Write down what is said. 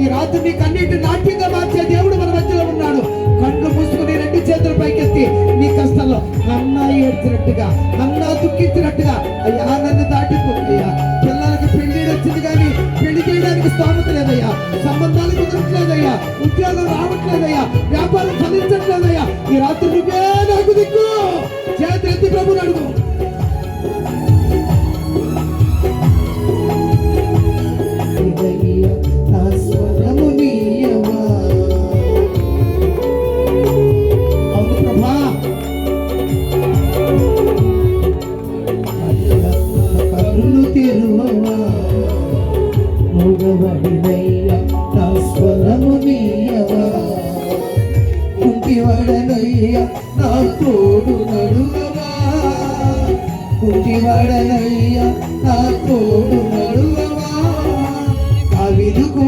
ఈ రాత్రి నీ కన్నీటి నాట్యంగా మార్చే దేవుడు మన మధ్యలో ఉన్నాడు. కళ్ళు మూసుకుని రెండు చేతులు పైకెత్తి నీ కష్టంలో అన్నా ఏడ్చినట్టుగా, అన్నా దుఃఖించినట్టుగా, అయ్యా నన్ను దాటిపోయ్యా, పిల్లలకి పెళ్లి వచ్చింది కానీ పెళ్లి చేయడానికి స్తోమత లేదయ్యా, సంబంధాలు కుదరట్లేదయ్యా, ఉద్యోగం రావట్లేదయ్యా, వ్యాపారం ఫలించట్లేదయ్యా, ఈ రాత్రి నువ్వే నాకు దిక్కు. చేతి ప్రభుని అడుగు. నా తోడు నడువవా, కుంటివాడనయ్యా నా తోడు నడువవా, అవిదుకు